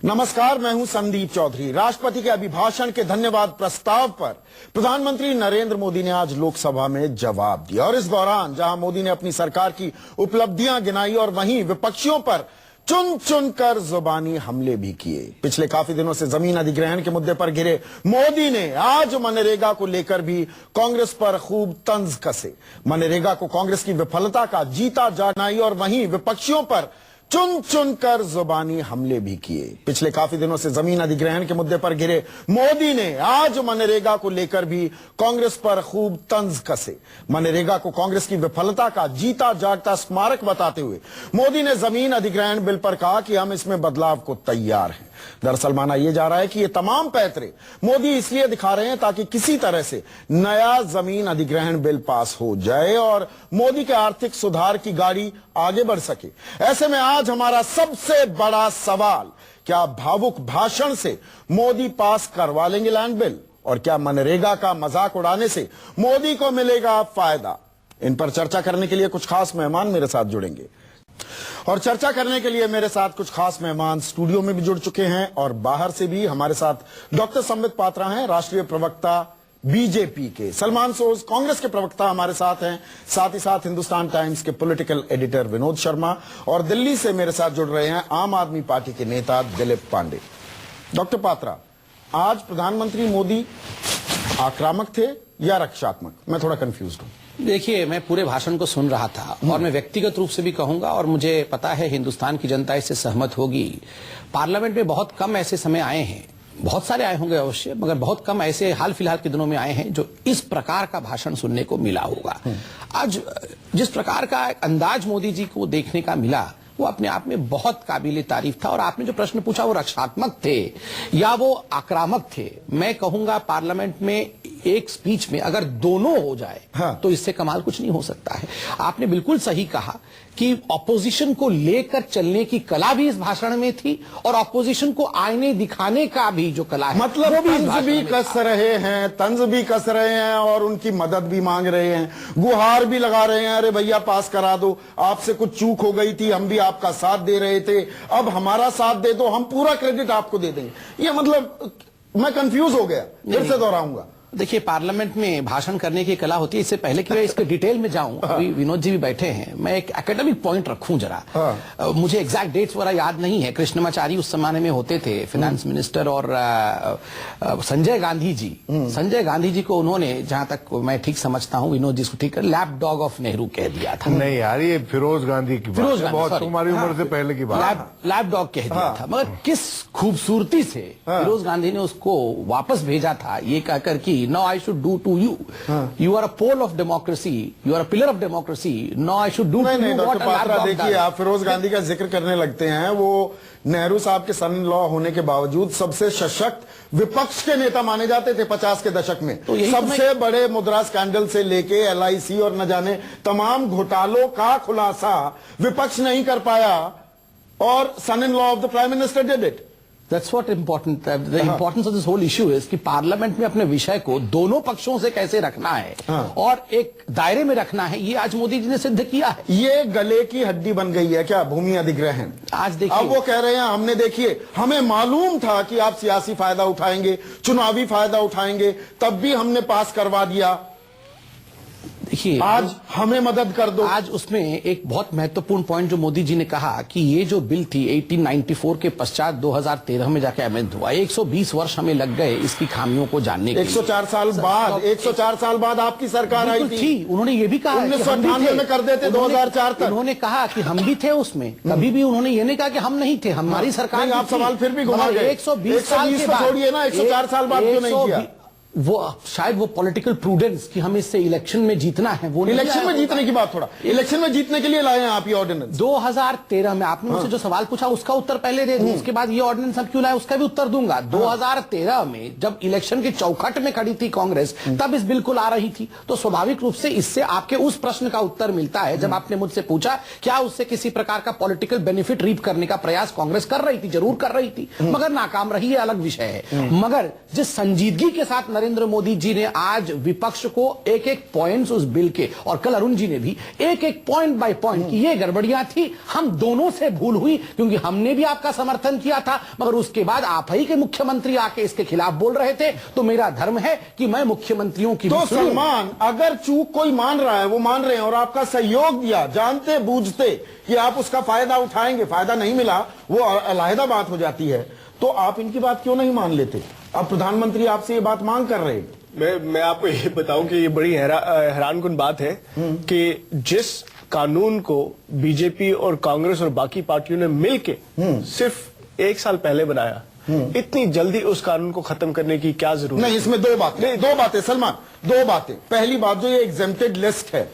नमस्कार, मैं हूं संदीप चौधरी। राष्ट्रपति के अभिभाषण के धन्यवाद प्रस्ताव पर प्रधानमंत्री नरेंद्र मोदी ने आज लोकसभा में जवाब दिया और इस दौरान जहां मोदी ने अपनी सरकार की उपलब्धियां गिनाई और वहीं विपक्षियों पर चुन चुन कर जुबानी हमले भी किए। पिछले काफी दिनों से जमीन अधिग्रहण के मुद्दे पर घिरे मोदी ने आज मनरेगा को लेकर भी कांग्रेस पर खूब तंज कसे। मनरेगा को कांग्रेस की विफलता का जीता जागनाई और वहीं विपक्षियों पर चुन चुन कर जुबानी हमले भी किए। पिछले काफी दिनों से जमीन अधिग्रहण के मुद्दे पर घिरे मोदी ने आज मनरेगा को लेकर भी कांग्रेस पर खूब तंज कसे। मनरेगा को कांग्रेस की विफलता का जीता जागता स्मारक बताते हुए मोदी ने जमीन अधिग्रहण बिल पर कहा कि हम इसमें बदलाव को तैयार हैं। दरअसल माना यह जा रहा है कि ये तमाम पैतरे मोदी इसलिए दिखा रहे हैं ताकि किसी तरह से नया जमीन अधिग्रहण बिल पास हो जाए और मोदी के आर्थिक सुधार की गाड़ी आगे बढ़ सके। ऐसे में आज हमारा सबसे बड़ा सवाल, क्या भावुक भाषण से मोदी पास करवा लेंगे लैंड बिल और क्या मनरेगा का मजाक उड़ाने से मोदी को मिलेगा फायदा? इन पर चर्चा करने के लिए कुछ खास मेहमान मेरे साथ जुड़ेंगे और चर्चा करने के लिए मेरे साथ कुछ खास मेहमान स्टूडियो में भी जुड़ चुके हैं और बाहर से भी। हमारे साथ डॉक्टर संबित पात्रा हैं, राष्ट्रीय प्रवक्ता बीजेपी के। सलमान सोज कांग्रेस के प्रवक्ता हमारे साथ हैं, साथ ही साथ हिंदुस्तान टाइम्स के पॉलिटिकल एडिटर विनोद शर्मा और दिल्ली से मेरे साथ जुड़ रहे हैं आम आदमी पार्टी के नेता दिलीप पांडे। डॉक्टर पात्रा, आज प्रधानमंत्री मोदी आक्रामक थे या रक्षात्मक? मैं थोड़ा कंफ्यूज हूं। देखिए, मैं पूरे भाषण को सुन रहा था और मैं व्यक्तिगत रूप से भी कहूंगा और मुझे पता है हिंदुस्तान की जनता इससे सहमत होगी। पार्लियामेंट में बहुत कम ऐसे समय आए हैं, बहुत सारे आए होंगे अवश्य, मगर बहुत कम ऐसे हाल फिलहाल के दिनों में आए हैं जो इस प्रकार का भाषण सुनने को मिला होगा। आज जिस प्रकार का अंदाज मोदी जी को देखने का मिला वो अपने आप में बहुत काबिले तारीफ था। और आपने जो प्रश्न पूछा वो रक्षात्मक थे या वो आक्रामक थे, मैं कहूंगा पार्लियामेंट में एक स्पीच में अगर दोनों हो जाए तो इससे कमाल कुछ नहीं हो सकता है। आपने बिल्कुल सही कहा कि ऑपोजिशन को लेकर चलने की कला भी इस भाषण में थी और ऑपोजिशन को आईने दिखाने का भी जो कला है, मतलब तंज भी कस रहे हैं, तंज भी कस रहे हैं और उनकी मदद भी मांग रहे हैं, गुहार भी लगा रहे हैं, अरे भैया पास करा दो, आपसे कुछ चूक हो गई थी, हम भी आपका साथ दे रहे थे, अब हमारा साथ दे दो, हम पूरा क्रेडिट आपको दे देंगे। ये मतलब मैं कंफ्यूज हो गया, फिर से दोहराऊंगा। देखिए, पार्लियामेंट में भाषण करने की कला होती है। इससे पहले कि मैं इसके डिटेल में जाऊं, अभी विनोद जी भी बैठे हैं, मैं एक एकेडमिक पॉइंट रखूं जरा। मुझे एग्जैक्ट डेट्स वगैरह याद नहीं है। कृष्णमाचारी उस जमाने में होते थे फाइनेंस मिनिस्टर और संजय गांधी जी को उन्होंने, जहां तक मैं ठीक समझता हूं, विनोद जी को ठीक लैप डॉग ऑफ नेहरू कह दिया था। नहीं यार, ये फिरोज गांधी की बात है, बहुत तुम्हारी उम्र से पहले की बात। लैप डॉग कह दिया था, मगर किस खूबसूरती से फिरोज गांधी ने उसको वापस भेजा था, ये कहकर कि now I should do to you. You are a pole of democracy. You are a pillar of democracy. Now I should do to you नहीं, what डॉक्टर पात्रा, देखिए आप फिरोज गांधी का जिक्र करने लगते हैं। वो नेहरू साहब के सन लॉ होने के बावजूद सबसे सशक्त विपक्ष के नेता माने जाते थे 50 के दशक में। तो सबसे बड़े मुद्रा स्कैंडल से लेके LIC और न जाने तमाम घोटालों का खुलासा विपक्ष नहीं कर पाया और son in law of the prime minister did it. That's what important. The importance of this whole issue is कि पार्लियामेंट में अपने विषय को दोनों पक्षों से कैसे रखना है और एक दायरे में रखना है, ये आज मोदी जी ने सिद्ध किया है। ये गले की हड्डी बन गई है क्या भूमि अधिग्रहण? आज देखिए, अब वो कह रहे हैं हमने, देखिए हमें मालूम था कि आप सियासी फायदा उठाएंगे, चुनावी फायदा उठाएंगे, तब भी हमने पास करवा दिया। देखिए, आज हमें मदद कर दो। आज उसमें एक बहुत महत्वपूर्ण पॉइंट जो मोदी जी ने कहा कि ये जो बिल थी 1894 के पश्चात 2013 में जाके अमेंड हुआ। 120 वर्ष हमें लग गए इसकी खामियों को जानने के लिए। 104 साल बाद 104 साल बाद आपकी सरकार आई थी। उन्होंने ये भी कहा 1998 में कर देते 2004 तक। उन्होंने कहा कि हम भी थे उसमें, कभी भी उन्होंने ये नहीं कहा कि हम नहीं थे, हमारी सरकार। आप सवाल फिर भी घुमा गए। 120 साल के बाद छोड़िए ना, 104 साल बाद क्यों नहीं किया? वो शायद वो पॉलिटिकल प्रूडेंस कि हमें इससे इलेक्शन में जीतना है, वो इलेक्शन में जीतने की बात, थोड़ा इलेक्शन में जीतने के लिए लाए हैं आप ये ऑर्डिनेंस। 2013 में आपने मुझसे जो सवाल पूछा उसका उत्तर पहले दे दूं, उसके बाद ये ऑर्डिनेंस अब क्यों लाए उसका भी उत्तर दूंगा। 2013 में जब इलेक्शन के चौखट में खड़ी थी कांग्रेस, तब इस बिल को ला रही थी, तो स्वाभाविक रूप से इससे आपके उस प्रश्न का उत्तर मिलता है जब आपने मुझसे पूछा क्या उससे किसी प्रकार का पॉलिटिकल बेनिफिट रीप करने का प्रयास कांग्रेस कर रही थी। जरूर कर रही थी, मगर नाकाम रही है, अलग विषय है। मगर जिस संजीदगी के साथ नरेंद्र मोदी जी ने आज विपक्ष को एक एक पॉइंट्स उस बिल के, और कल अरुण जी ने भी एक एक पॉइंट बाय पॉइंट की ये गड़बड़ियां थी, हम दोनों से भूल हुई, क्योंकि हमने भी आपका समर्थन किया था, मगर उसके बाद आप ही के मुख्यमंत्री आके इसके खिलाफ बोल रहे थे, तो मेरा धर्म है कि मैं मुख्यमंत्रियों की तो सलमान, अगर चूक कोई मान रहा है, वो मान रहे हैं और आपका सहयोग दिया जानते बूझते कि आप उसका फायदा उठाएंगे, फायदा नहीं मिला वो अलग बात हो जाती है, तो आप इनकी बात क्यों नहीं मान लेते? अब प्रधानमंत्री आपसे ये बात मांग कर रहे हैं। मैं आपको ये बताऊं कि ये बड़ी हैरानकुन बात है कि जिस कानून को बीजेपी और कांग्रेस और बाकी पार्टियों ने मिलके सिर्फ 1 साल पहले बनाया, इतनी जल्दी उस कानून को खत्म करने की क्या जरूरत नहीं? इसमें दो बातें सलमान, 2 बातें। पहली बात, जो ये एग्जेम्प्टेड लिस्ट है,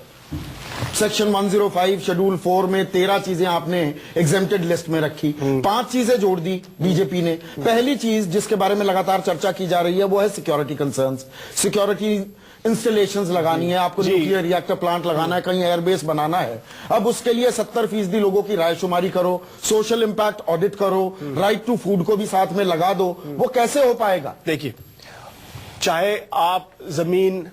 सेक्शन 105 शेड्यूल 4 में 13 चीजें आपने एग्जेम्प्टेड लिस्ट में रखी, 5 चीजें जोड़ दी बीजेपी ने। पहली चीज जिसके बारे में लगातार चर्चा की जा रही है वो है सिक्योरिटी कंसर्न्स। सिक्योरिटी इंस्टॉलेशंस लगानी है, आपको न्यूक्लियर रिएक्टर प्लांट लगाना है, कहीं एयरबेस बनाना है। अब उसके लिए 70% लोगों की रायशुमारी करो, सोशल इंपैक्ट ऑडिट करो, राइट टू फूड को भी साथ में लगा दो, वो कैसे हो पाएगा? देखिए, चाहे आप जमीन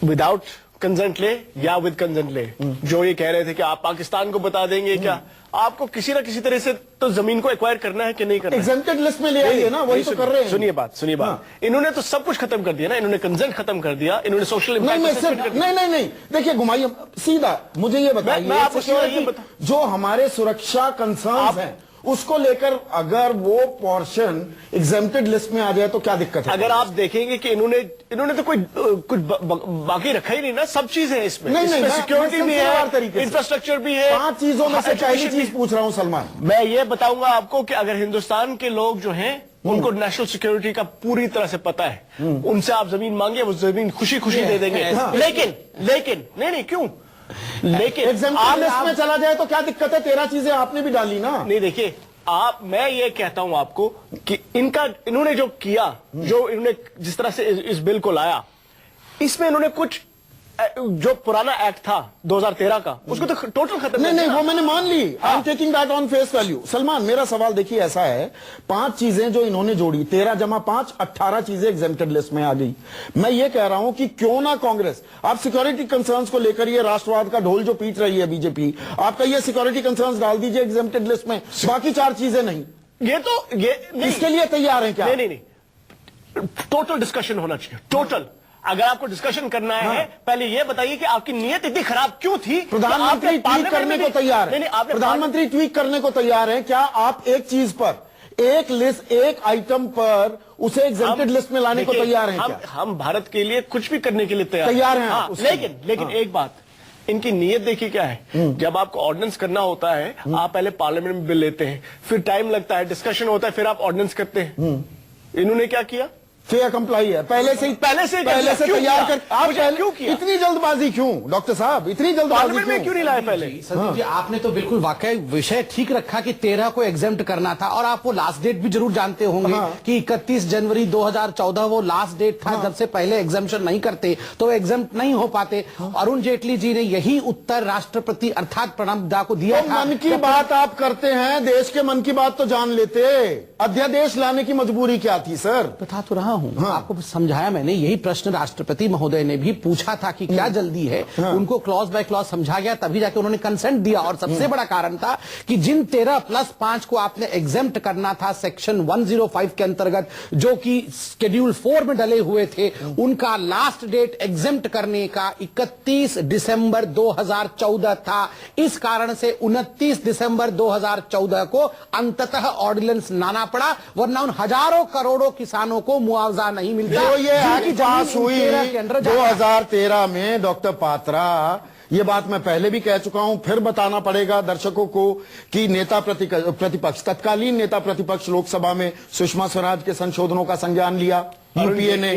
विदाउट कंसेंट ले या विद कंसेंट ले, जो ये कह रहे थे कि आप पाकिस्तान को बता देंगे क्या, आपको किसी ना किसी तरह से तो जमीन को एक्वायर करना है कि नहीं करना है? एग्जेम्प्टेड लिस्ट में ले आइए ना, वही तो कर रहे हैं। सुनिए बात, इन्होंने तो सब कुछ खत्म कर दिया ना, इन्होंने कंसेंट खत्म कर दिया, इन्होंने सोशल नहीं, देखिए घुमाइए सीधा, मुझे ये बताइए, जो हमारे सुरक्षा कंसर्न्स हैं उसको लेकर अगर वो पोर्शन एग्जेम्प्टेड लिस्ट में आ जाए तो क्या दिक्कत है? अगर आप देखेंगे कि इन्होंने तो कुछ बाकी रखा ही नहीं ना, सब चीजें हैं इसमें। नहीं, सिक्योरिटी भी है, इंफ्रास्ट्रक्चर भी है। 5 चीजों में से पहली चीज पूछ रहा हूं सलमान। मैं ये बताऊंगा आपको कि अगर हिंदुस्तान के लोग जो हैं उनको नेशनल सिक्योरिटी का पूरी तरह से पता है, उनसे आप जमीन मांगे, वो जमीन खुशी दे देंगे। लेकिन नहीं क्यों, लेकिन एग्जाम्पल लिस्ट में चला जाए तो क्या दिक्कत है? 13 चीजें आपने भी डाली ना। नहीं, देखिए मैं ये कहता हूं आपको कि इन्होंने जो किया, जो इन्होंने जिस तरह से इस बिल को लाया, इसमें इन्होंने कुछ जो पुराना एक्ट था 2013 का, उसको तो टोटल खत्म। नहीं, वो मैंने मान ली। I am taking that on face value. Salman, मेरा सवाल देखिए ऐसा है, 5 चीजें जो इन्होंने जोड़ी, 13 + 5 18 चीजें एग्जेम्प्टेड लिस्ट में आ गई। मैं ये कह रहा हूं कि क्यों ना कांग्रेस, आप सिक्योरिटी कंसर्न्स को लेकर ये राष्ट्रवाद का ढोल जो पीट रही है बीजेपी, आपका ये सिक्योरिटी कंसर्न्स डाल दीजिए एग्जेम्प्टेड लिस्ट में, बाकी 4 चीजें नहीं। इसके लिए तैयार है क्या? नहीं, टोटल डिस्कशन होना चाहिए, टोटल। अगर आपको डिस्कशन करना है, पहले यह बताइए कि आपकी नीयत इतनी खराब क्यों थी? प्रधानमंत्री ट्वीट करने को तैयार है, प्रधानमंत्री ट्वीट करने को तैयार है। क्या आप एक चीज पर, एक लिस्ट, एक आइटम पर उसे एग्जेम्प्टेड लिस्ट में लाने को तैयार हैं? हम भारत के लिए कुछ भी करने के लिए तैयार हैं। लेकिन एक बात, इनकी नीयत देखिए क्या है। जब आपको ऑर्डिनेंस करना होता है, आप पहले पार्लियामेंट में बिल लेते हैं, फिर टाइम लगता है, डिस्कशन होता है, फिर आप ऑर्डिनेंस करते हैं। इन्होंने क्या किया? फेयर कंप्लाई है, पहले से तैयार कर। आप क्यों किया? इतनी जल्दबाजी क्यों डॉक्टर साहब, इतनी जल्दबाजी क्यों नहीं लाए पहले? जी, आपने तो बिल्कुल वाकई विषय ठीक रखा कि 13 को एग्जेम्प्ट करना था, और आप वो लास्ट डेट भी जरूर जानते होंगे कि 31 जनवरी 2014 वो लास्ट डेट था जब से पहले एग्जेम्पशन नहीं करते तो एग्जेम्प्ट नहीं हो पाते। अरुण जेटली जी ने यही उत्तर राष्ट्रपति अर्थात प्रणब मुखर्जी को दिया था। मन की बात आप करते हैं, देश के मन की बात तो जान लेते, अध्यादेश लाने की मजबूरी क्या थी सर? बता तो रहा हूं, आपको समझाया मैंने। यही प्रश्न राष्ट्रपति महोदय ने भी पूछा था कि क्या जल्दी है, उनको क्लॉज बाय क्लॉज समझा गया, तभी जाके उन्होंने कंसेंट दिया। और सबसे बड़ा कारण था कि जिन 13 + 5 को आपने एग्जेम्प्ट करना था सेक्शन 105 के अंतर्गत, जो कि शेड्यूल 4 में डले हुए थे, उनका लास्ट डेट एग्जेम्प्ट करने का 31 दिसंबर 2014 था। इस कारण से 29 दिसंबर 2014 को अंततः ऑर्डिनेंस लाना पड़ा, वरना उन हजारों करोड़ों किसानों को मुआवजा नहीं मिलता। जो ये एक्ट पास हुई 2013 में डॉक्टर पात्रा, ये बात मैं पहले भी कह चुका हूं, फिर बताना पड़ेगा दर्शकों को कि नेता प्रतिपक्ष, तत्कालीन नेता प्रतिपक्ष लोकसभा में सुषमा स्वराज के संशोधनों का संज्ञान लिया यूपीए ने,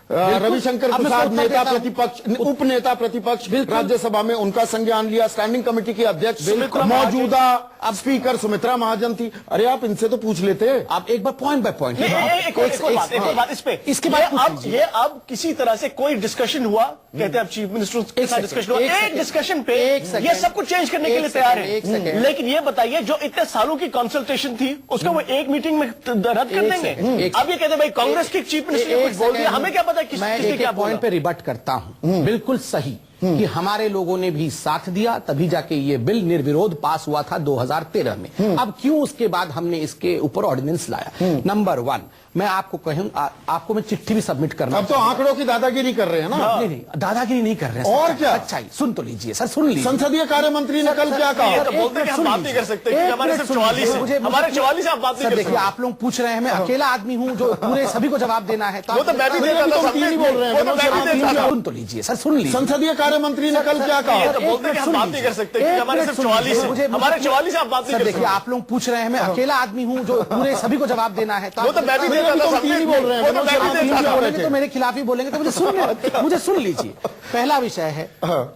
रविशंकर प्रसाद नेता प्रतिपक्ष, उप नेता प्रतिपक्ष राज्यसभा में, उनका संज्ञान लिया, स्टैंडिंग कमेटी के अध्यक्ष मौजूदा अब स्पीकर सुमित्रा महाजन थी। अरे आप इनसे तो पूछ लेते। आप एक बार पॉइंट बाय पॉइंट एक और बात इस पे, इसके बाद ये अब किसी तरह से कोई डिस्कशन हुआ, कहते हैं अब चीफ मिनिस्टर के साथ डिस्कशन हुआ, एक डिस्कशन पे ये सब कुछ चेंज करने के लिए तैयार है। लेकिन ये बताइए जो इतने सालों की कंसल्टेशन थी उसको वो एक मीटिंग में रद्द कर देंगे। अब ये कहते हैं भाई कांग्रेस के चीफ मिनिस्टर ने कुछ बोल दिया, हमें क्या पता किसने क्या पॉइंट पे रिबट करता हूं। बिल्कुल सही कि हमारे लोगों ने भी साथ दिया, तभी जाके ये बिल निर्विरोध पास हुआ था 2013 में। अब क्यों उसके बाद हमने इसके ऊपर ऑर्डिनेंस लाया? नंबर 1, मैं आपको कहूं, आपको मैं चिट्ठी भी सबमिट करना। अब तो आंकड़ों की दादागिरी कर रहे हैं ना। नहीं, दादागिरी नहीं कर रहे हैं। और क्या? अच्छा ही सुन तो लीजिए सर, सुन लीजिए। संसदीय कार्य मंत्री ने कल क्या कहा? तो बोलते हैं कि हम बात नहीं कर सकते क्योंकि हमारे सिर्फ 44 है, हमारे 44 आप बात नहीं कर सकते। देखिए आप लोग पूछ रहे हैं, मैं अकेला आदमी हूं जो पूरे सभी को जवाब देना है। वो तो मैं भी देता था, नहीं बोल रहे हैं। सुन तो लीजिए सर, सुन लीजिए। संसदीय कार्य मंत्री ने कल क्या कहा? तो बोलते हैं कि हम बात नहीं कर सकते क्योंकि हमारे सिर्फ 44 है, हमारे 44 आप बात नहीं कर सकते। देखिए आप लोग पूछ रहे हैं, मैं अकेला आदमी हूं जो पूरे सभी को जवाब देना है। वो तो मैं भी देता था, नहीं बोल रहे हैं। बोलेंगे तो मेरे खिलाफ ही बोलेंगे, तो मुझे सुन लीजिए। पहला विषय है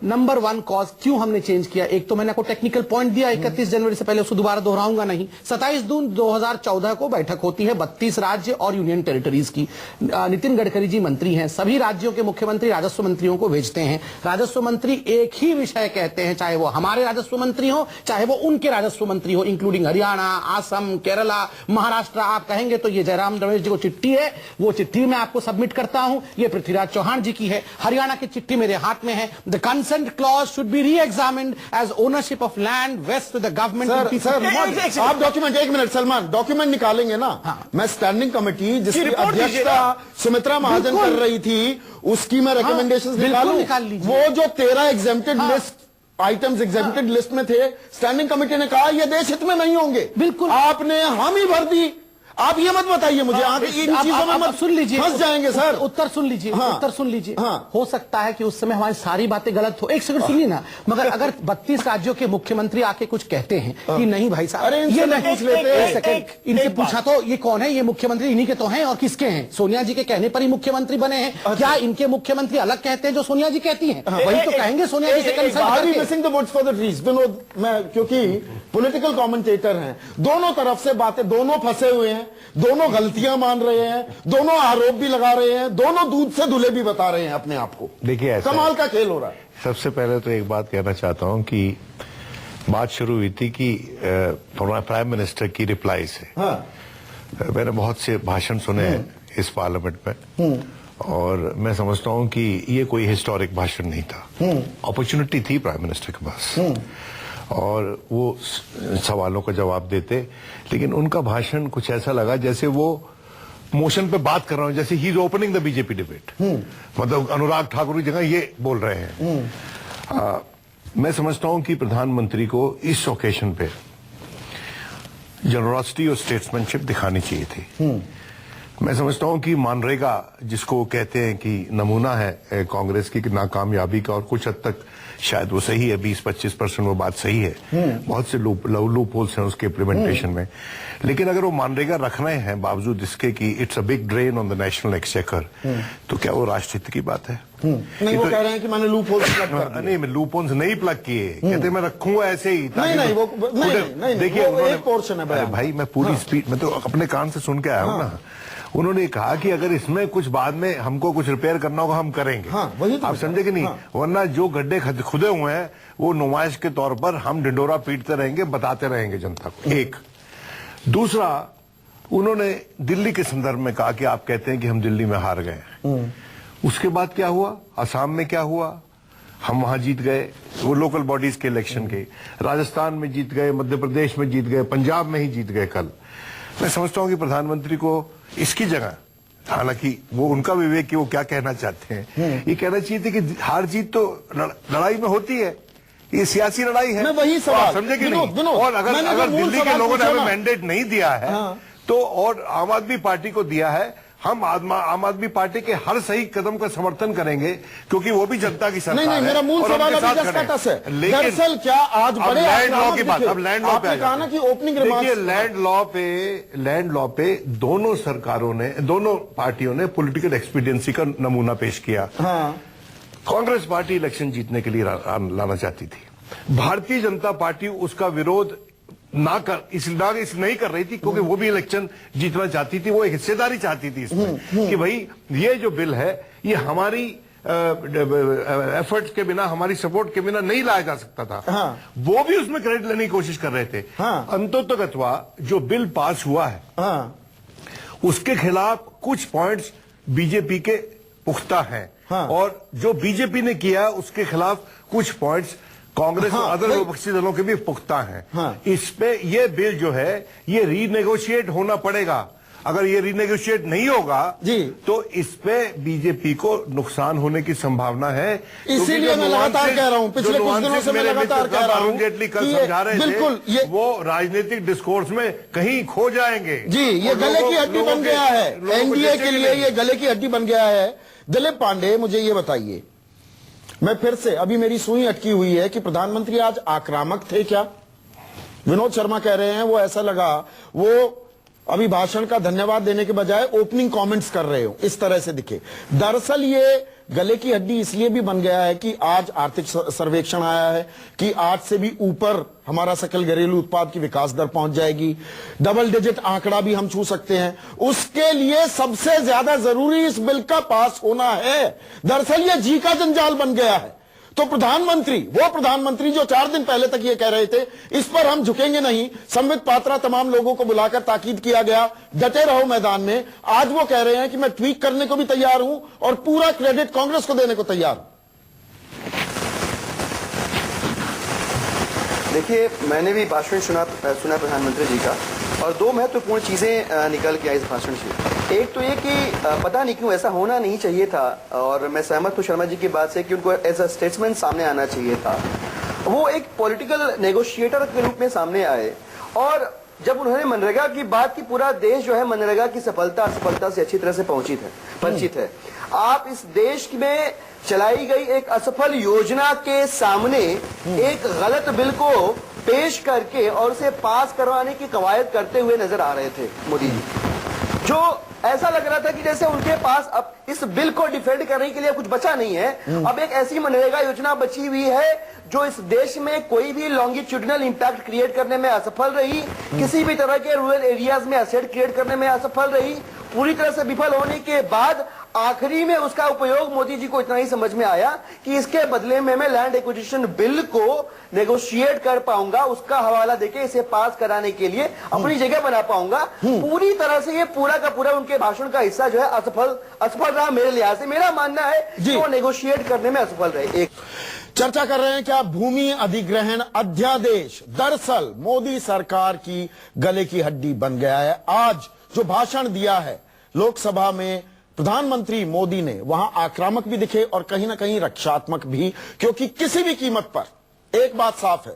नंबर 1 कॉज क्यों हमने चेंज किया। एक तो मैंने आपको टेक्निकल पॉइंट दिया 31 जनवरी से पहले, उसको दोबारा दोहराऊंगा नहीं। 27 जून 2014 को बैठक होती है 32 राज्य और यूनियन टेरिटरीज की। नितिन गडकरी जी मंत्री हैं, सभी राज्यों के मुख्यमंत्री राजस्व मंत्रियों को भेजते हैं। राजस्व मंत्री एक ही विषय कहते हैं, चाहे वो हमारे राजस्व मंत्री हो चाहे वो उनके राजस्व मंत्री हो, इंक्लूडिंग हरियाणा, आसम, केरला, महाराष्ट्र। आप कहेंगे तो ये जयराम रमेश जी को चिट्ठी है, वो चिट्ठी मैं आपको सबमिट करता हूं। ये पृथ्वीराज चौहान जी की है। हरियाणा की चिट्ठी मेरे हाथ में है। The consent clause should be re examined as ownership of land vest to the government. आप डॉक्यूमेंट, एक मिनट सलमान, डॉक्यूमेंट निकालेंगे ना? मैं स्टैंडिंग कमेटी जिसकी अध्यक्षता सुमित्रा महाजन कर रही थी उसकी मैं रिकमेंडेशंस निकाल लीजिए। वो जो 13 exempted list items exempted list में थे, स्टैंडिंग कमेटी ने कहा ये देश हित में नहीं होंगे। बिल्कुल आपने हामी भर दी। आप ये मत बताइए मुझे, आप इन चीजों में मत सुन लीजिए, फंस जाएंगे सर। उत्तर सुन लीजिए। हाँ, उत्तर सुन लीजिए। हाँ, हो सकता है कि उस समय हमारी सारी बातें गलत हो। एक सेकंड सुनिए ना। मगर अगर 32 राज्यों के मुख्यमंत्री आके कुछ कहते हैं कि नहीं भाई साहब, अरे ये नहीं पूछ लेते, इनसे पूछा तो ये कौन है, ये मुख्यमंत्री इन्हीं के तो हैं और किसके हैं? सोनिया जी के कहने पर ही मुख्यमंत्री बने हैं। क्या इनके मुख्यमंत्री अलग कहते हैं जो सोनिया जी कहती हैं? वही तो कहेंगे सोनिया जी से कंसल्ट। विनोद, मैं क्योंकि पॉलिटिकल कमेंटेटर हैं, दोनों तरफ से बातें, दोनों फंसे हुए हैं, दोनों गलतियां मान रहे हैं, दोनों आरोप भी लगा रहे हैं, दोनों दूध से धुले भी बता रहे हैं अपने आप को। देखिए कमाल का खेल हो रहा है। सबसे पहले तो एक बात कहना चाहता हूं कि बात शुरू हुई थी कि प्राइम मिनिस्टर की रिप्लाई से। हाँ। मैंने बहुत से भाषण सुने हैं इस पार्लियामेंट में और मैं समझता हूं कि ये कोई हिस्टोरिक भाषण नहीं था। अपॉर्चुनिटी थी प्राइम मिनिस्टर के पास और वो सवालों का जवाब देते, लेकिन उनका भाषण कुछ ऐसा लगा जैसे वो मोशन पे बात कर रहे हो, जैसे he is opening the BJP debate. मतलब अनुराग ठाकुर की जगह ये बोल रहे हैं। मैं समझता हूं कि प्रधानमंत्री को इस ओकेशन पे जनरॉसिटी और स्टेट्समैनशिप दिखानी चाहिए थी। मैं समझता हूं कि मनरेगा, जिसको कहते हैं कि नमूना है कांग्रेस की नाकामयाबी का, और कुछ हद तक शायद वो सही है, 20-25% वो बात सही है। बहुत से लूप होल्स हैं उसके इम्प्लीमेंटेशन में, लेकिन अगर वो मनरेगा रख रहे हैं बावजूद इसके कि it's a big drain on the national exchequer, तो क्या वो राष्ट्रहित की बात है? नहीं, वो कह रहे हैं कि मैंने लूप होल्स प्लग कर दिए। नहीं, मैं लूप होल्स नहीं प्लग किए, कहते मैं रखूंगा ऐसे ही। नहीं, देखिए एक पोर्शन है भाई, मैं पूरी स्पीड, मैं तो अपने कान से सुन के आया हूं ना। उन्होंने कहा कि अगर इसमें कुछ बाद में हमको कुछ रिपेयर करना होगा हम करेंगे। वही तो आप समझे कि नहीं? वरना जो गड्ढे खुदे हुए हैं वो नुमाइश के तौर पर हम ढिंडोरा पीटते रहेंगे, बताते रहेंगे जनता को। एक दूसरा, उन्होंने दिल्ली के संदर्भ में कहा कि आप कहते हैं कि हम दिल्ली में हार गए। उसके बाद क्या हुआ? असम में क्या हुआ? हम वहां जीत गए, वो लोकल बॉडीज के इलेक्शन के। राजस्थान में जीत गए, मध्य प्रदेश में जीत गए, पंजाब में ही जीत गए कल। मैं समझता हूं कि प्रधानमंत्री को इसकी जगह, हालांकि वो उनका विवेक कि वो क्या कहना चाहते हैं, ये कहना चाहिए थी कि हार जीत तो लड़ाई में होती है, ये सियासी लड़ाई है। मैं वही सवाल समझे कि नहीं? और अगर दिल्ली के लोगों ने हमें मैंडेट नहीं दिया है तो, और आम आदमी पार्टी को दिया है, हम आम आदमी पार्टी के हर सही कदम का समर्थन करेंगे, क्योंकि वो भी जनता की सरकार है। नहीं, मेरा मूल सवाल अभी स्टेटस है। दरअसल क्या आज बड़े लैंड लॉ की बात, अब लैंड लॉ पे कहा ना कि ओपनिंग देखिए, लैंड लॉ पे दोनों सरकारों ने, दोनों पार्टियों ने पॉलिटिकल एक्सपीडियंसी का नमूना पेश किया। कांग्रेस पार्टी इलेक्शन जीतने के लिए लाना चाहती थी, भारतीय जनता पार्टी उसका विरोध इस नहीं कर रही थी क्योंकि वो भी इलेक्शन जीतना चाहती थी, वो एक हिस्सेदारी चाहती थी इसमें कि भाई ये जो बिल है ये हमारी एफर्ट्स के बिना, हमारी सपोर्ट के बिना नहीं लाया जा सकता था। हाँ। वो भी उसमें क्रेडिट लेने की कोशिश कर रहे थे। हाँ। अंततोगत्वा जो बिल पास हुआ है हाँ। उसके खिलाफ कुछ पॉइंट्स बीजेपी के पुख्ता हैं। हाँ। और जो बीजेपी ने किया उसके खिलाफ कुछ पॉइंट्स कांग्रेस हाँ, और अदर विपक्षी दलों के भी पुख्ता हैं। हाँ। इस पे ये बिल जो है ये रीनेगोशिएट होना पड़ेगा। अगर ये रीनेगोशिएट नहीं होगा जी तो इस पे बीजेपी को नुकसान होने की संभावना है। इसीलिए मैं लगातार कह रहा हूं, पिछले कुछ दिनों से मैं लगातार कह रहा हूं अरुण जेटली कल कि समझा रहे बिल्कुल थे वो राजनीतिक डिस्कोर्स में कहीं खो जाएंगे। जी, ये गले की हड्डी बन गया है एनडीए के लिए, ये गले की हड्डी बन गया है। दिलीप पांडे, मुझे ये बताइए, मैं फिर से, अभी मेरी सुई अटकी हुई है कि प्रधानमंत्री आज आक्रामक थे क्या? विनोद शर्मा कह रहे हैं वो ऐसा लगा वो अभी भाषण का धन्यवाद देने के बजाय ओपनिंग कमेंट्स कर रहे हो, इस तरह से दिखे। दरअसल ये गले की हड्डी इसलिए भी बन गया है कि आज आर्थिक सर्वेक्षण आया है कि आज से भी ऊपर हमारा सकल घरेलू उत्पाद की विकास दर पहुंच जाएगी, डबल डिजिट आंकड़ा भी हम छू सकते हैं। उसके लिए सबसे ज्यादा जरूरी इस बिल का पास होना है। दरअसल ये जी का जंजाल बन गया है। तो प्रधानमंत्री जो 4 दिन पहले तक ये कह रहे थे इस पर हम झुकेंगे नहीं, संबित पात्रा तमाम लोगों को बुलाकर ताकीद किया गया, डटे रहो मैदान में, आज वो कह रहे हैं कि मैं ट्वीट करने को भी तैयार हूं और पूरा क्रेडिट कांग्रेस को देने को तैयार हूं। देखिए, मैंने भी भाषण सुना प्रधानमंत्री जी का, और 2 महत्वपूर्ण चीजें निकल के आई इस भाषण से। एक तो ये कि पता नहीं क्यों ऐसा होना नहीं चाहिए था, और मैं सहमत हूं शर्मा जी की बात से कि उनको एज अ स्टेट्समैन सामने आना चाहिए था। वो एक पॉलिटिकल नेगोशिएटर के रूप में सामने आए, और जब उन्होंने मनरेगा की बात की, पूरा देश जो है मनरेगा की असफलता से अच्छी तरह से वंचित है। आप इस देश में चलाई गई एक असफल योजना के सामने एक गलत बिल को पेश करके और उसे पास करवाने की कवायद करते हुए नजर आ रहे थे मोदी जी, जो ऐसा लग रहा था कि जैसे उनके पास अब इस बिल को डिफेंड करने के लिए कुछ बचा नहीं है। अब एक ऐसी मनरेगा योजना बची हुई है जो इस देश में कोई भी लॉन्गिट्यूडिनल इंपैक्ट क्रिएट करने में असफल रही, किसी भी तरह के रूरल एरियाज में एसेट क्रिएट करने में असफल रही, पूरी तरह से विफल होने के बाद आखिरी में उसका उपयोग मोदी जी को इतना ही समझ में आया कि इसके बदले में मैं लैंड एक्विजिशन बिल को नेगोशिएट कर पाऊंगा, उसका हवाला देके इसे पास कराने के लिए अपनी जगह बना पाऊंगा। पूरी तरह से ये पूरा का पूरा उनके भाषण का हिस्सा जो है असफल रहा मेरे लिहाज से। मेरा मानना है कि वो नेगोशिएट करने में असफल रहे। एक चर्चा कर रहे हैं क्या भूमि अधिग्रहण अध्यादेश दरअसल मोदी सरकार की गले की हड्डी बन गया है। आज जो भाषण दिया है लोकसभा में प्रधानमंत्री मोदी ने, वहां आक्रामक भी दिखे और कहीं ना कहीं रक्षात्मक भी, क्योंकि किसी भी कीमत पर एक बात साफ है,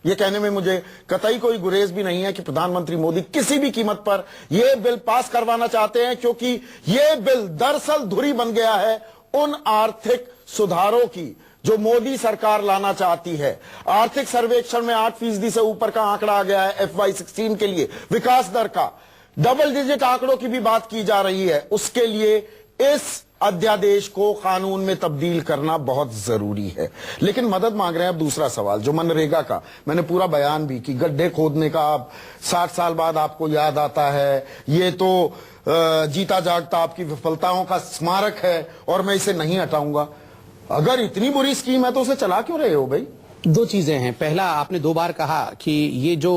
यह कहने में मुझे कतई कोई गुरेज भी नहीं है कि प्रधानमंत्री मोदी किसी भी कीमत पर यह बिल पास करवाना चाहते हैं, क्योंकि यह बिल दरअसल धुरी बन गया है उन आर्थिक सुधारों की जो मोदी सरकार लाना चाहती है। आर्थिक सर्वेक्षण में 8% से ऊपर का आंकड़ा आ गया है FY16 के लिए विकास दर का। डबल डिजिट आंकड़ों की भी बात की जा रही है। उसके लिए इस अध्यादेश को कानून में तब्दील करना बहुत जरूरी है। लेकिन मदद मांग रहे हैं अब दूसरा सवाल, जो मनरेगा का। मैंने पूरा बयान भी कि गड्ढे खोदने का अब 60 साल बाद आपको याद आता है, ये तो जीता जागता आपकी विफलताओं का स्मारक है और मैं इसे नहीं हटाऊंगा। अगर इतनी बुरी स्कीम है तो उसे चला क्यों रहे हो भाई? 2 चीजें हैं। पहला, आपने 2 बार कहा कि ये जो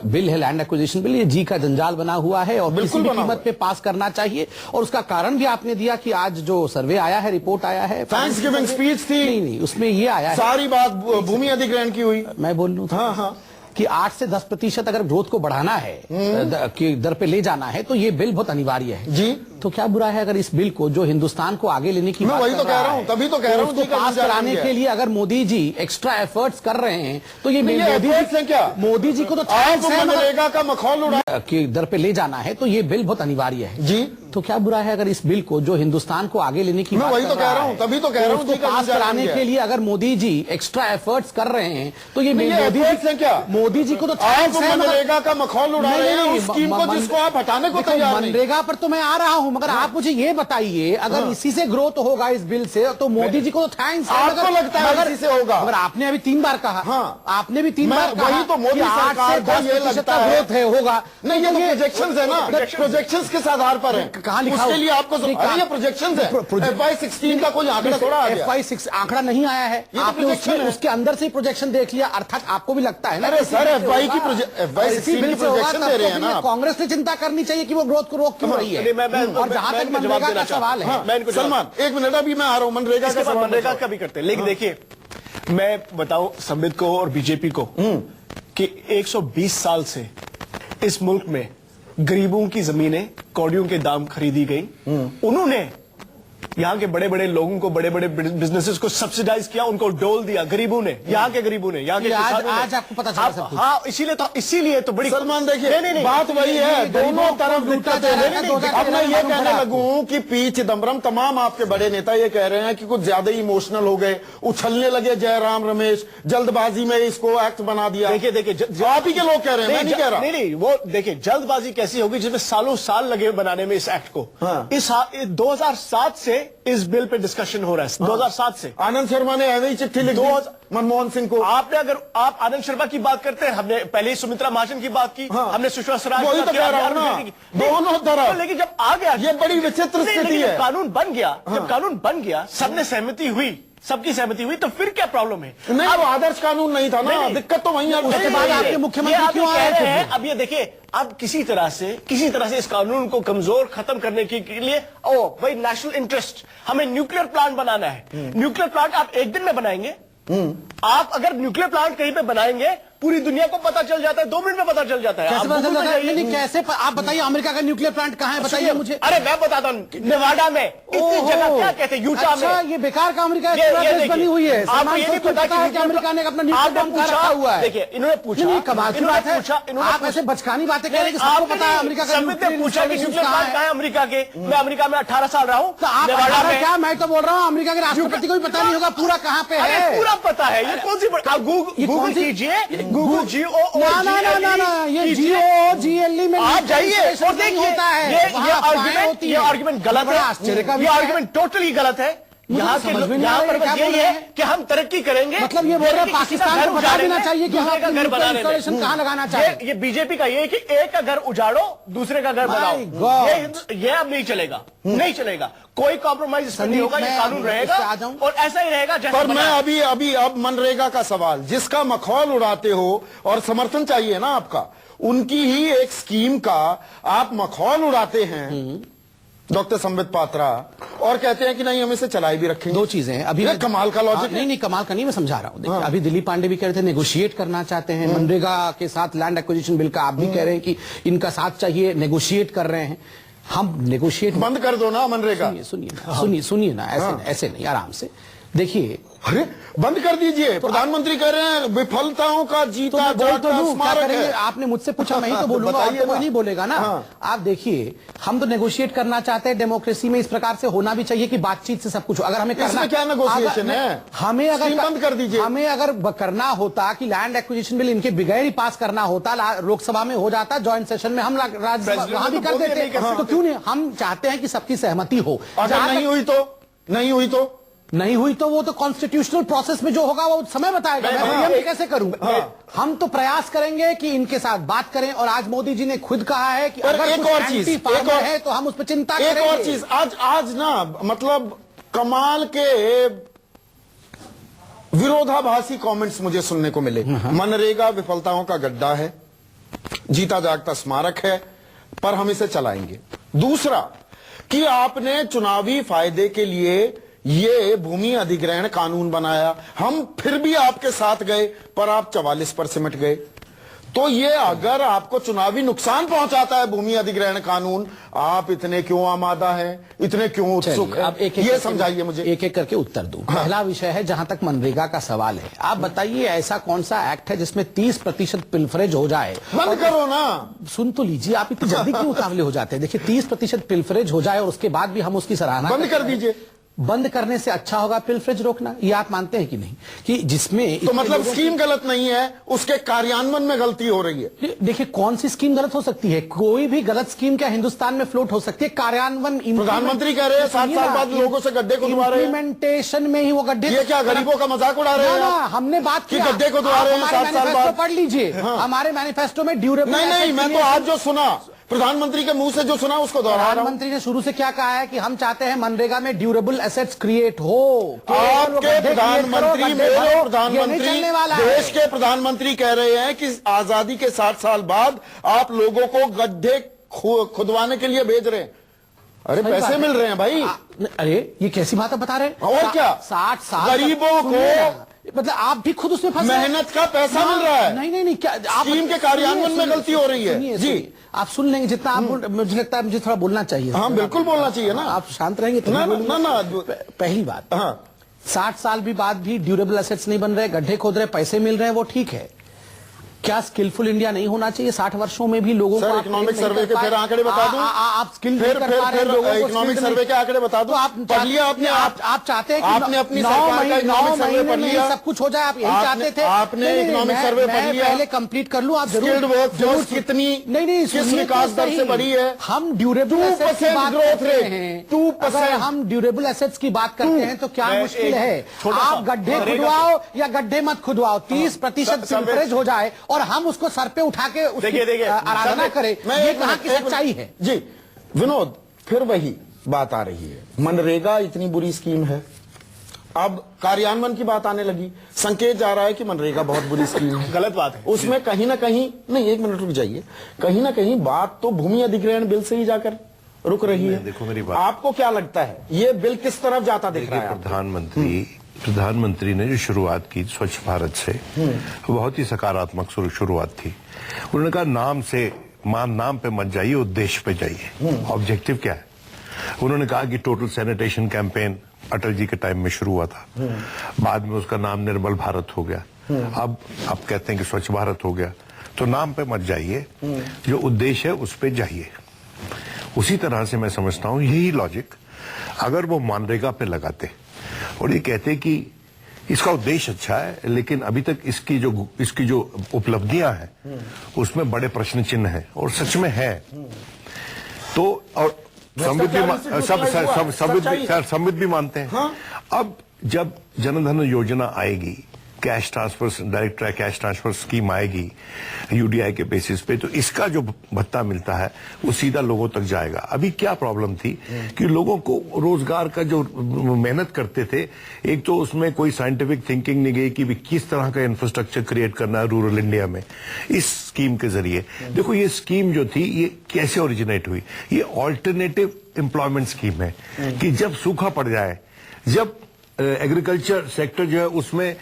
बिल है लैंड एक्विजिशन बिल, ये जी का जंजाल बना हुआ है और किसी भी कीमत पे पास करना चाहिए। और उसका कारण भी आपने दिया कि आज जो सर्वे आया है, रिपोर्ट आया है, थैंक्स गिविंग स्पीच थी। नहीं, उसमें ये आया है, सारी बात भूमि अधिग्रहण की हुई। मैं बोल लूं हाँ कि 8 से 10% अगर ग्रोथ को बढ़ाना है, कि दर पे ले जाना है, तो ये बिल बहुत अनिवार्य है जी। तो क्या बुरा है अगर इस बिल को, जो हिंदुस्तान को आगे लेने की मैं वही तो कह रहा हूं, तभी तो कह रहा हूं, उसको पास कराने के लिए अगर मोदी जी एक्स्ट्रा एफर्ट्स कर रहे हैं तो ये मोदी जी को तो मनरेगा का मखौल उड़ा कि दर पे ले जाना है, तो ये बिल बहुत अनिवार्य है जी। तो क्या बुरा है अगर इस बिल को, जो हिंदुस्तान को आगे लेने की मैं वही तो कह रहा हूं, तभी तो कह रहा हूं, उसको पास कराने के लिए अगर मोदी जी एक्स्ट्रा एफर्ट्स कर रहे हैं तो ये मोदी जी को तो मनरेगा का मखौल उड़ा रहे हैं उस स्कीम को जिसको आप हटाने को तैयार नहीं। मनरेगा पर तो मैं आ रहा हूं, मगर आप मुझे ये बताइए, अगर इसी से ग्रोथ होगा इस बिल से, तो मोदी जी को तो थैंक्स। आपको लगता है इसी से होगा? मगर आपने अभी 3 बार कहा। हाँ, आपने भी 3 बार कहा। वही तो मोदी सरकार को ये लगता है ग्रोथ है, होगा नहीं। ये प्रोजेक्शंस है ना, प्रोजेक्शंस किस आधार पर है? कहाँ लिखा? उसके लिए आपको ये प्रोजेक्शंस है। FY16 का कोई आंकड़ा थोड़ा आ गया। FY6 आंकड़ा नहीं आया है, आपने उसके अंदर से प्रोजेक्शन देख लिया, अर्थात आपको भी लगता है ना। अरे सर, FY16 की प्रोजेक्शन दे रहे हैं ना। कांग्रेस से चिंता करनी चाहिए कि वो ग्रोथ को रोक क्यों रही है। और जहां तक मनरेगा का सवाल है, सलमान 1 मिनट, अभी मैं आ रहा हूं मनरेगा का सवाल। मनरेगा का भी करते हैं, लेकिन देखिए मैं बताऊं संबित को और बीजेपी को कि 120 साल से इस मुल्क में गरीबों की जमीनें कौड़ियों के दाम खरीदी गई। उन्होंने यहाँ के बड़े बड़े लोगों को, बड़े बड़े बिजनेसेस को सब्सिडाइज किया, उनको डोल दिया गरीबों ने, यहाँ के गरीबों ने, यहाँ के किसानों ने। आज आपको पता चला सब कुछ। हाँ, इसीलिए तो बड़ी सलमान देखिए, बात वही है, दोनों तरफ दिक्कत है। अब मैं ये कहने लगूं कि पी चिदम्बरम, तमाम आपके बड़े नेता ये कह रहे हैं कि कुछ ज्यादा ही इमोशनल हो गए, उछलने लगे जयराम रमेश, जल्दबाजी में इसको एक्ट बना दिया। देखिए आप ही के लोग कह रहे हैं, मैं नहीं कह रहा। नहीं, वो देखिए जल्दबाजी कैसी होगी जिसमें सालों साल लगे बनाने में इस एक्ट को। इस 2007 से इस बिल पे डिस्कशन हो रहा है, 2007 से। आनंद शर्मा ने ऐसे ही चिट्ठी लिखी मनमोहन सिंह को। आपने, अगर आप आनंद शर्मा की बात करते हैं, हमने पहले ही सुमित्रा महाजन की बात की, हमने सुषमा स्वराज वही तो कह रहा हूं ना, दोनों तरफ। लेकिन जब आ गया, ये बड़ी विचित्र स्थिति है। कानून बन गया, जब कानून बन गया, सबने सहमति हुई, सबकी सहमति हुई, तो फिर क्या प्रॉब्लम है? नहीं, वो आदर्श कानून नहीं था ना, दिक्कत तो वहीं है। उसके बाद आपके मुख्यमंत्री क्यों आए थे? अब ये देखिए, अब किसी तरह से इस कानून को कमजोर खत्म करने के लिए, भाई नेशनल इंटरेस्ट, हमें न्यूक्लियर प्लांट बनाना है। न्यूक्लियर प्लांट आप एक दिन में बनाएंगे? आप अगर न्यूक्लियर प्लांट कहीं पे बनाएंगे, पूरी दुनिया को पता चल जाता है, 2 मिनट में पता चल जाता है। कैसे पता चल जाता है? नहीं, कैसे आप बताइए, अमेरिका का न्यूक्लियर प्लांट कहाँ है, बताइए मुझे। अरे मैं बताता हूँ, नेवाडा में, इतनी जगह, क्या कहते हैं, यूटा में। अच्छा, ये बेकार का अमेरिका बनी हुई है। आपको ये नहीं पता है कि अमेरिका ने अपना न्यूक्लियर बम रखा हुआ है। देखिए, इन्होंने पूछा, कमाल की बात है, आप ऐसे बचकानी बातें कह रहे हैं कि सबको पता है अमेरिका का न्यूक्लियर। पूछा कि न्यूक्लियर प्लांट कहाँ है अमेरिका के? मैं अमेरिका में 18 साल रहा हूँ। क्या, मैं तो बोल रहा हूँ अमेरिका के राष्ट्रपति को भी पता नहीं होगा पूरा कहाँ पे है। पूरा पता है। ये कौन सी गूगल कीजिए, गूगल GOO ना, ये GOGLE में आप जाइए और देखिए, ये आर्गुमेंट गलत है। ये आर्गुमेंट टोटली गलत है। यहाँ पर बस यही है कि हम तरक्की करेंगे। मतलब ये बोल रहे हैं पाकिस्तान को बता देना चाहिए कि दूसरे का घर बनाने इंस्टॉलेशन कहाँ लगाना चाहिए। ये बीजेपी का ये है कि एक का घर उजाड़ो, दूसरे का घर बनाओ। ये अब नहीं चलेगा, नहीं चलेगा। कोई कॉम्प्रोमाइज इसमें नहीं होगा, ये कानून रहेगा और ऐसा ही रहेगा जैसा। पर मैं अब मनरेगा का सवाल, जिसका मखौल उड़ाते हो और समर्थन चाहिए ना आपका, उनकी ही एक स्कीम का आप मखौल उड़ाते हैं डॉक्टर संबित पात्रा, और कहते हैं कि नहीं हम इसे चलाए भी रखेंगे। 2 चीजें हैं अभी। कमाल का लॉजिक है। नहीं, कमाल का नहीं, मैं समझा रहा हूं। देखिए, अभी दिलीप पांडे भी कह रहे थे नेगोशिएट करना चाहते हैं मनरेगा के साथ, लैंड एक्विजिशन बिल का। आप भी कह रहे हैं कि इनका साथ चाहिए, नेगोशिएट कर रहे हैं। हम नेगोशिएट बंद कर दो ना मनरेगा। सुनिए ना, ऐसे नहीं, आराम से देखिए। अरे बंद कर दीजिए, प्रधानमंत्री कह रहे हैं विफलताओं का जीता जागता स्मारक है। आपने मुझसे पूछा, मैं ही तो बोलूंगा, आप तो कोई नहीं बोलेगा ना। आप देखिए, हम तो नेगोशिएट करना चाहते हैं। डेमोक्रेसी में इस प्रकार से होना भी चाहिए कि बातचीत से सब कुछ। अगर हमें करना, क्या नेगोशिएशन है? हमें अगर बंद कर दीजिए। हमें अगर करना होता कि लैंड एक्विजिशन बिल इनके बगैर ही पास करना होता, लोकसभा में हो जाता, ज्वाइंट सेशन में हम राज्यसभा वहां भी कर देते, तो क्यों नहीं? हम चाहते हैं कि सबकी सहमति हो। अगर नहीं हुई तो वो तो कॉन्स्टिट्यूशनल प्रोसेस में जो होगा वो समय बताएगा। मैं कैसे करूं? हम तो प्रयास करेंगे कि इनके साथ बात करें। और आज मोदी जी ने खुद कहा है कि अगर एक और चीज है तो हम उस पर चिंता करेंगे। एक और चीज, आज ना मतलब कमाल के विरोधाभासी कमेंट्स मुझे सुनने को मिले। मनरेगा विफलताओं का गड्ढा है, जीता जागता स्मारक है, पर हम इसे चलाएंगे। दूसरा कि आपने चुनावी फायदे के लिए ये भूमि अधिग्रहण कानून बनाया, हम फिर भी आपके साथ गए, पर आप 44 पर सिमट गए। तो ये अगर आपको चुनावी नुकसान पहुंचाता है भूमि अधिग्रहण कानून, आप इतने क्यों आमादा हैं, इतने क्यों उत्सुक हैं? ये समझाइए मुझे। एक एक करके उत्तर दूं। पहला विषय है, जहां तक मनरेगा का सवाल है, आप बताइए ऐसा कौन सा एक्ट है जिसमें 30% पिल्फरेज हो जाए? बंद करो ना। सुन तो लीजिए, आप इतनी जल्दी क्यों उतावले हो जाते हैं? देखिए, 30% पिल्फरेज हो जाए और उसके बाद भी हम उसकी सराहना बंद कर दीजिए। बंद करने से अच्छा होगा पिलफ्रेज रोकना? ये आप मानते हैं कि नहीं कि जिसमें तो मतलब स्कीम गलत नहीं है, उसके कार्यान्वयन में गलती हो रही है। देखिए कौन सी स्कीम गलत हो सकती है? कोई भी गलत स्कीम क्या हिंदुस्तान में फ्लोट हो सकती है? कार्यान्वयन प्रधानमंत्री कह रहे हैं 7 साल बाद लोगों से गड्ढे खुदवा रहे हैं। इम्प्लीमेंटेशन में ही वो गड्ढे, ये क्या गरीबों का मजाक उड़ा रहे हैं? ना, हमने बात कि किया, गड्ढे खुदवा रहे हैं 7 साल बाद। पढ़ लीजिए हमारे मैनिफेस्टो में ड्यूरेबल। नहीं, मैं तो आज जो सुना प्रधानमंत्री के मुंह से जो सुना उसको दोहरा रहा हूं। प्रधानमंत्री ने शुरू से क्या कहा है कि हम चाहते हैं मनरेगा में ड्यूरेबल एसेट्स क्रिएट हो। आपके प्रधानमंत्री, मेरे प्रधानमंत्री, चलने वाला देश के प्रधानमंत्री कह रहे हैं कि आजादी के 60 साल बाद आप लोगों को गड्ढे खुदवाने के लिए भेज रहे हैं। अरे पैसे मिल रहे हैं भाई। अरे ये कैसी बात आप बता रहे हैं? और क्या 60 साल गरीबों को, मतलब आप भी खुद उसमें फंस मेहनत का पैसा मिल रहा है। नहीं क्या आप स्कीम के कार्यान्वयन में गलती हो रही है। जी आप सुन लेंगे जितना आप मुझे लगता है मुझे थोड़ा बोलना चाहिए। हाँ बिल्कुल बोलना चाहिए ना। आप शांत रहेंगे तो ना। पहली बात, हाँ 60 साल भी बाद भी ड्यूरेबल एसेट्स नहीं बन रहे, गड्ढे खोद रहे, पैसे मिल रहे हैं, वो ठीक है। क्या स्किलफुल इंडिया नहीं होना चाहिए? 60 वर्षों में भी लोगों को इकोनॉमिक सर्वे के फिर आंकड़े बता दूं। आप स्किल फिर इकोनॉमिक सर्वे के आंकड़े बता दूं। आप पढ़ लिया आपने? आप चाहते हैं कि आपने अपनी सरकार का इकोनॉमिक सर्वे पढ़ लिया? सब कुछ हो जाए, आप यही चाहते थे? आपने इकोनॉमिक सर्वे पढ़ लिया? पहले कंप्लीट कर लूं। आप स्किल्ड वर्कफोर्स कितनी, नहीं किस विकास दर से बढ़ी है? हम ड्यूरेबल एसेट्स की बात करते हैं। 2%। अगर हम ड्यूरेबल एसेट्स की बात करते हैं तो क्या मुश्किल है? आप गड्ढे खुदवाओ या गड्ढे मत खुदवाओ, 30% सिल्वरेज हो जाए और हम उसको सर पे उठा के देखिए आराधना करें, ये कहां की सच्चाई है? जी विनोद, फिर वही बात आ रही है, मनरेगा इतनी बुरी स्कीम है, अब कार्यान्वयन की बात आने लगी। संकेत जा रहा है कि मनरेगा बहुत बुरी स्कीम है। गलत बात है उसमें कहीं ना कहीं, नहीं एक मिनट रुक जाइए, कहीं ना कहीं बात तो भूमि अधिग्रहण बिल से ही जाकर रुक रही है। देखो मेरी बात, आपको क्या लगता है ये बिल किस तरफ जाता दिख रहा है? प्रधानमंत्री ने जो शुरुआत की स्वच्छ भारत से, बहुत ही सकारात्मक शुरुआत थी। उन्होंने कहा नाम पे मत जाइए, उद्देश्य पे जाइए। ऑब्जेक्टिव क्या है? उन्होंने कहा कि total sanitation campaign Atal ji के टाइम में शुरू हुआ था, बाद में उसका नाम निर्मल भारत हो गया, अब कहते हैं कि स्वच्छ भारत हो गया। तो नाम पे मत जाइए, जो उद्देश्य है उस पे जाइए। उसी तरह से मैं समझता हूं यही लॉजिक अगर वो मनरेगा पे लगाते और ये कहते कि इसका उद्देश्य अच्छा है लेकिन अभी तक इसकी जो उपलब्धियां हैं उसमें बड़े प्रश्न चिन्ह हैं, और सच में है तो, और समृद्ध भी मानते हैं। हाँ? अब जब जनधन योजना आएगी, cash transfer, direct cash transfer scheme आएगी यूडीआई के बेसिस पे, तो इसका जो भत्ता मिलता है वो सीधा लोगों तक जाएगा। अभी क्या प्रॉब्लम थी कि लोगों को रोजगार का जो मेहनत करते थे, एक तो उसमें कोई साइंटिफिक थिंकिंग नहीं गई कि किस तरह का इंफ्रास्ट्रक्चर क्रिएट करना है रूरल इंडिया में इस स्कीम के जरिए। देखो ये स्कीम जो थी ये कैसे ओरिजिनेट हुई? ये ऑल्टरनेटिव एम्प्लॉयमेंट स्कीम है कि जब सूखा पड़ जाए, जब एग्रीकल्चर सेक्टर जो है उसमें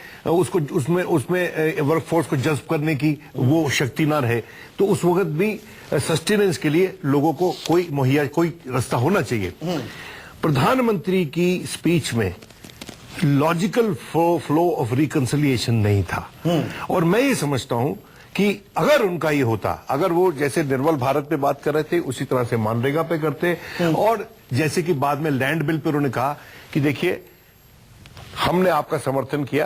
वर्कफोर्स को जज्ब करने की वो शक्ति ना रहे, तो उस वक्त भी सस्टेनेंस के लिए लोगों को कोई रास्ता होना चाहिए। प्रधानमंत्री की स्पीच में लॉजिकल फ्लो ऑफ रिकंसिलिएशन नहीं था, और मैं ये समझता हूं कि अगर उनका ये होता, अगर वो जैसे निर्मल भारत पे बात कर रहे थे उसी तरह से मनरेगा पे करते, और जैसे कि बाद में लैंड बिल पे उन्होंने कहा कि देखिए हमने आपका समर्थन किया,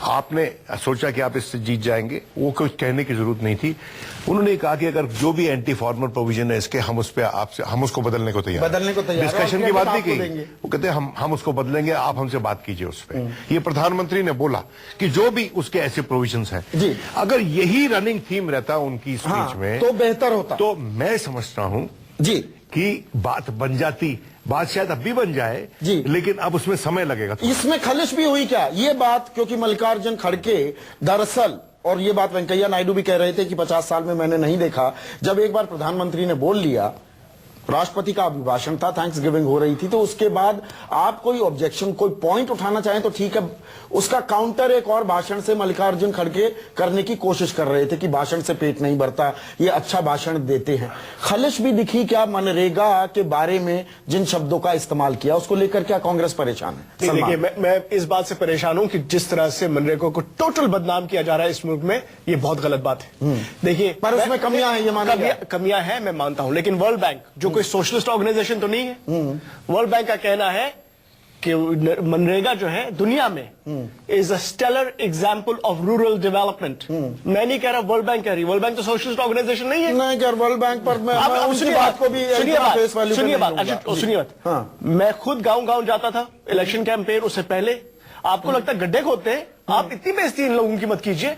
आपने सोचा कि आप इससे जीत जाएंगे, वो कुछ कहने की जरूरत नहीं थी। उन्होंने कहा कि अगर जो भी एंटी फार्मर प्रोविजन है इसके हम उसको बदलने को तैयार, डिस्कशन की बात नहीं की। वो कहते हैं हम उसको बदलेंगे, आप हमसे बात कीजिए उस पर। ये प्रधानमंत्री ने बोला कि जो भी उसके ऐसे प्रोविजंस हैं, अगर यही रनिंग थीम रहता उनकी स्पीच में तो बेहतर होता। तो मैं समझता हूं जी कि बात बन जाती, बात शायद अब भी बन जाए जी, लेकिन अब उसमें समय लगेगा। इसमें खलिश भी हुई क्या ये बात? क्योंकि मल्लिकार्जुन खड़गे दरअसल, और ये बात वेंकैया नायडू भी कह रहे थे कि 50 साल में मैंने नहीं देखा, जब एक बार प्रधानमंत्री ने बोल लिया, राष्ट्रपति का अभिभाषण था, थैंक्स गिविंग हो रही थी, तो उसके बाद आप कोई ऑब्जेक्शन, कोई पॉइंट उठाना चाहें तो ठीक है, उसका काउंटर एक और भाषण से मल्लिकार्जुन खड़गे करने की कोशिश कर रहे थे कि भाषण से पेट नहीं भरता, ये अच्छा भाषण देते हैं। खलिश भी दिखी क्या मनरेगा के बारे में जिन शब्दों का इस्तेमाल किया, उसको लेकर क्या कांग्रेस परेशान है? देखिए मैं इस बात से परेशान हूं कि जिस तरह से मनरेगा को टोटल बदनाम किया जा रहा है इस मुल्क में, ये बहुत गलत बात है। देखिए पर उसमें कमियां हैं, ये माना कमियां हैं, मैं मानता हूं, लेकिन वर्ल्ड बैंक जो कोई सोशलिस्ट ऑर्गेनाइजेशन तो नहीं है। वर्ल्ड बैंक का कहना है कि मनरेगा जो है दुनिया में is a stellar example of rural development. मैं नहीं कह रहा, वर्ल्ड बैंक कह रही। वर्ल्ड बैंक तो सोशलिस्ट ऑर्गेनाइजेशन नहीं है। नहीं यार, वर्ल्ड बैंक पर मैं अब उसी बात को भी सुनिए बात, सुनिए बात। अच्छा सुनिए बात। हाँ। मैं खुद गांव जाता था इलेक्शन कैंपेन, उससे पहले। आपको लगता है गड्ढे खोदते हैं? आप इतनी बेइज्जती इन लोगों की मत कीजिए।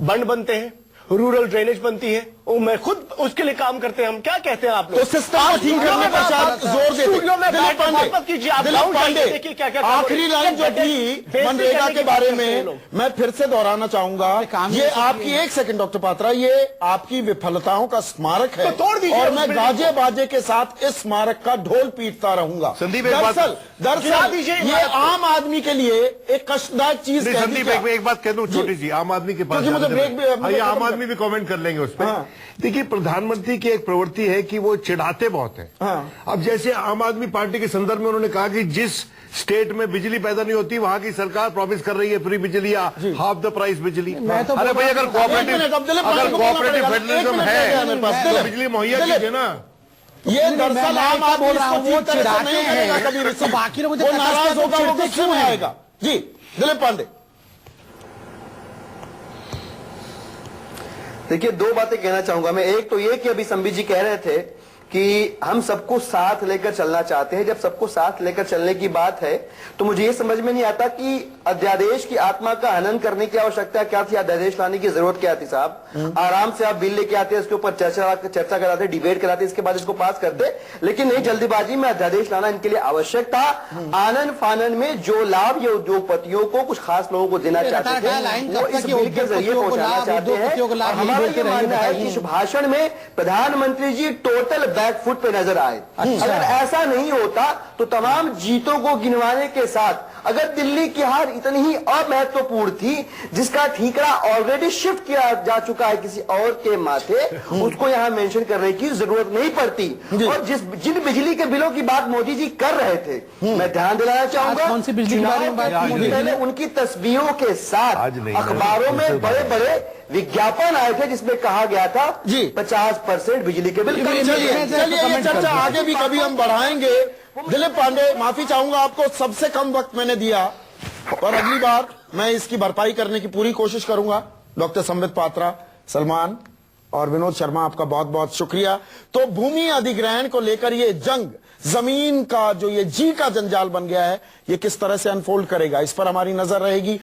बंड बनते हैं, रूरल ड्रेनेज बनती है, वो मैं खुद उसके लिए काम करते हैं। हम क्या कहते हैं आप लोग? तो सिस्टम को ठीक करने पर शायद जोर देते। स्टूडियो में दिलीप बैठ पांडे, मत कीजिए। आप दिलीप गाँव जाइए, पांडे, देखिए क्या-क्या आखिरी लाइन जो थी मनरेगा के बारे में मैं फिर से दोहराना चाहूंगा। ये आपकी, एक सेकंड डॉक्टर पात्रा, ये आपकी विफलताओं का स्मारक है, तो तोड़ दीजिए और उस मैं बिल्डिंग गाजे बाजे के साथ इस स्मारक का ढोल पीटता रहूंगा। संदीप, एक बात- दरअसल गिरा दरअसल दीजिए ये इमारत को। आम आदमी के लिए एक कष्टदायक चीज नहीं, कह दी संदीप, क्या? एक बात कह दूं छोटी सी, आम आदमी के पास क्योंकि मुझे जाने ब्रेक भी- दें। हाँ, ये मुझे आम खत्म आदमी भी कमेंट कर लेंगे उस पर। हाँ। देखिए, प्रधानमंत्री की एक प्रवृत्ति है कि वो चिढ़ाते बहुत हैं। हाँ। अब जैसे आम आदमी पार्टी के संदर्भ में उन्होंने कहा कि जिस स्टेट में बिजली पैदा नहीं होती वहां की सरकार प्रॉमिस कर रही है फ्री बिजली या हाफ द प्राइस बिजली। मैं तो अरे बोल भाई, रहा अगर हूं- कोऑपरेटिव एक मिनट, अब दिलीप पांडे अगर को बोलना कोऑपरेटिव पड़ेगा। फेडरलिज्म एक मिनट है है मेरे पास। तो दिलीप, बिजली मुहैया दिलीप, कीजिए ना। ये दरअसल मैं आम क्या आदमी बोल रहा इसको हूं, वो ठीक तरह से चिढ़ाते नहीं करेगा हैं। कभी तो बाकी लोग मुझे वो तटस्थ नाराज है तो होगा, वो चिढ़ते गुस्से क्यों में हैं? आएगा। जी दिलीप पांडे। देखिए, दो बातें कहना चाहूंगा मैं। एक तो ये कि अभी संबित जी कह रहे थे कि हम सबको साथ लेकर चलना चाहते हैं। जब सबको साथ लेकर चलने की बात है तो मुझे ये समझ में नहीं आता कि अध्यादेश की आत्मा का हनन करने की आवश्यकता क्या थी, अध्यादेश लाने की जरूरत क्या थी साहब? आराम से आप बिल लेके आते, इसके ऊपर चर्चा कराते, डिबेट कराते, इसके बाद इसको पास करते। लेकिन नहीं, जल्दीबाजी में अध्यादेश लाना इनके लिए आवश्यक था। आनन फानन में जो लाभ ये उद्योगपतियों को, कुछ खास लोगों को देना चाहते थे, वो इस बिल के जरिए पहुंचाना चाहते हैं। हमारा ये मानना है कि इस भाषण में प्रधानमंत्री जी टोटल बैकफुट पे नजर आए। अगर ऐसा नहीं होता तो तमाम जीतों को गिनवाने के साथ, अगर दिल्ली की हार इतनी ही अमहत्वपूर्ण थी जिसका ठीकरा ऑलरेडी शिफ्ट किया जा चुका है किसी और के माथे, उसको यहां मेंशन करने की जरूरत नहीं पड़ती। और जिन बिजली के बिलों की बात मोदी जी कर रहे थे, मैं ध्यान दिलाना चाहूंगा, कौन सी बिजली के बारे में बात की मोदी जी ने? पहले उनकी तस्वीरों के साथ आज नहीं, अखबारों में बड़े बड़े विज्ञापन आए थे जिसमें कहा गया था जी 50% बिजली के बिल कम चलिए चलिए। चलिए, ये चर्चा आगे भी कभी हम बढ़ाएंगे। दिलीप पांडे, माफी चाहूंगा, आपको सबसे कम वक्त मैंने दिया, और अगली बार मैं इसकी भरपाई करने की पूरी कोशिश करूंगा। डॉक्टर संबित पात्रा, सलमान और विनोद शर्मा, आपका बहुत बहुत शुक्रिया। तो भूमि अधिग्रहण को लेकर ये जंग, जमीन का जो ये जी का जंजाल बन गया है, ये किस तरह से अनफोल्ड करेगा, इस पर हमारी नजर रहेगी।